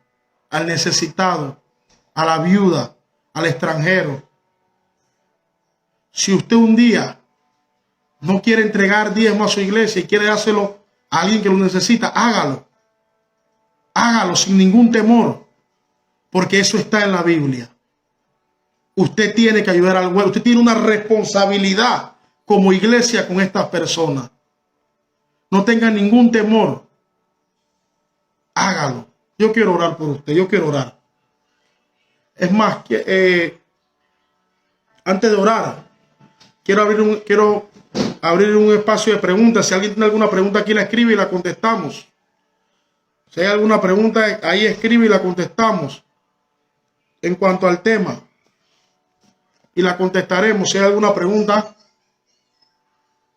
al necesitado, a la viuda, al extranjero. Si usted un día no quiere entregar diezmo a su iglesia y quiere dárselo a alguien que lo necesita, hágalo. Hágalo sin ningún temor, porque eso está en la Biblia. Usted tiene que ayudar al huérfano. Usted tiene una responsabilidad como iglesia con estas personas. No tenga ningún temor. Hágalo. Yo quiero orar por usted. Yo quiero orar. Es más, antes de orar, quiero abrir un espacio de preguntas. Si alguien tiene alguna pregunta aquí, la escribe y la contestamos. Si hay alguna pregunta, ahí escribe y la contestamos en cuanto al tema. Y la contestaremos. Si hay alguna pregunta,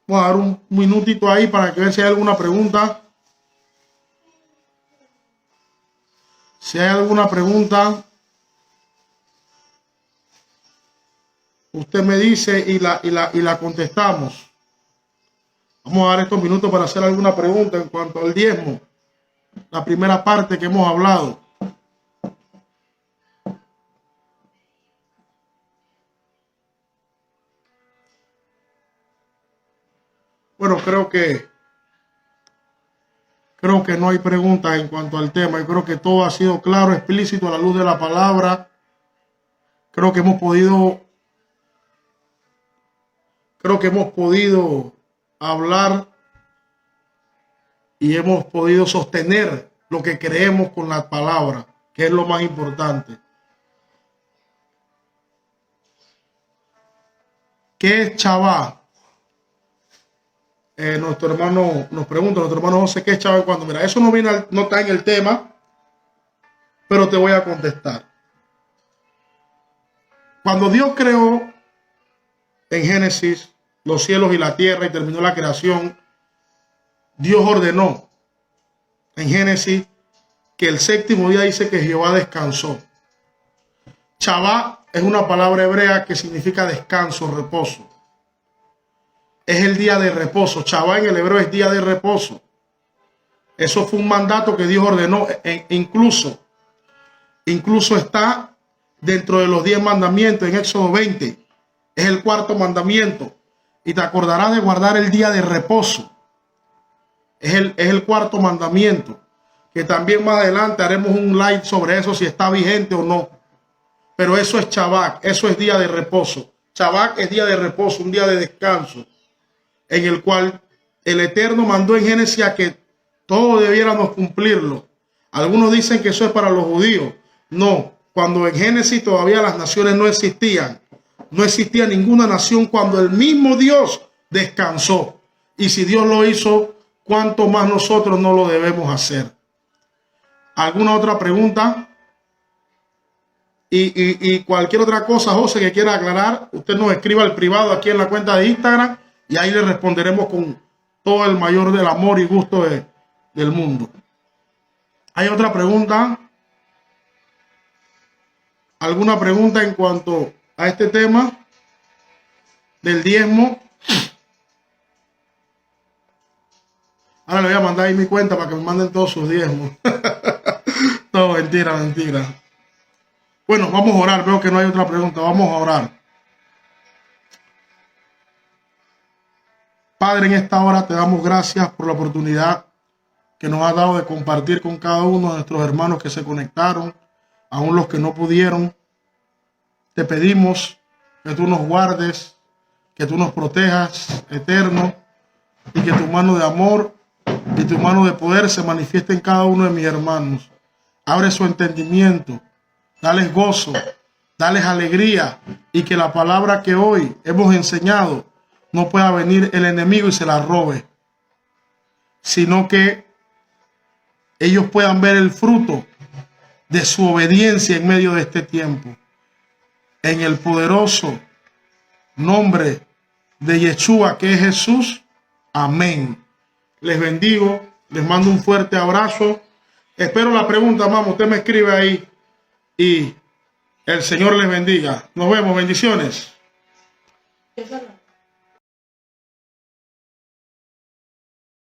vamos a dar un minutito ahí para que vean si hay alguna pregunta. Si hay alguna pregunta, usted me dice y la contestamos. Vamos a dar estos minutos para hacer alguna pregunta en cuanto al diezmo. La primera parte que hemos hablado. Bueno, creo que no hay preguntas en cuanto al tema. Yo creo que todo ha sido claro, explícito a la luz de la palabra. Creo que hemos podido hablar y hemos podido sostener lo que creemos con la palabra, que es lo más importante. ¿Qué es Shabbat? nuestro hermano nos pregunta, nuestro hermano José, ¿qué es Shabbat cuando? Mira, eso no viene, no está en el tema, pero te voy a contestar. Cuando Dios creó en Génesis los cielos y la tierra y terminó la creación, Dios ordenó en Génesis que el séptimo día dice que Jehová descansó. Shabbat es una palabra hebrea que significa descanso, reposo. Es el día de reposo. Shabbat en el hebreo es día de reposo. Eso fue un mandato que Dios ordenó. Incluso está dentro de los 10 mandamientos en Éxodo 20. Es el cuarto mandamiento. Y te acordarás de guardar el día de reposo. Es el cuarto mandamiento. Que también más adelante haremos un live sobre eso, si está vigente o no. Pero eso es Shabbat. Eso es día de reposo. Shabbat es día de reposo, un día de descanso, en el cual el Eterno mandó en Génesis a que todos debiéramos cumplirlo. Algunos dicen que eso es para los judíos. No, cuando en Génesis todavía las naciones no existían. No existía ninguna nación cuando el mismo Dios descansó. Y si Dios lo hizo, ¿cuánto más nosotros no lo debemos hacer? ¿Alguna otra pregunta? Y cualquier otra cosa, José, que quiera aclarar, usted nos escriba al privado aquí en la cuenta de Instagram y ahí le responderemos con todo el mayor del amor y gusto del mundo. ¿Hay otra pregunta? ¿Alguna pregunta en cuanto a este tema del diezmo? Ahora le voy a mandar ahí mi cuenta para que me manden todos sus diezmos. No, mentira, mentira. Bueno, vamos a orar. Veo que no hay otra pregunta. Vamos a orar. Padre, en esta hora te damos gracias por la oportunidad que nos has dado de compartir con cada uno de nuestros hermanos que se conectaron, aún los que no pudieron. Te pedimos que tú nos guardes, que tú nos protejas, Eterno, y que tu mano de amor y tu mano de poder se manifieste en cada uno de mis hermanos. Abre su entendimiento, dales gozo, dales alegría, y que la palabra que hoy hemos enseñado no pueda venir el enemigo y se la robe, sino que ellos puedan ver el fruto de su obediencia en medio de este tiempo. En el poderoso nombre de Yeshua, que es Jesús. Amén. Les bendigo, les mando un fuerte abrazo. Espero la pregunta, mamá. Usted me escribe ahí y el Señor les bendiga. Nos vemos. Bendiciones.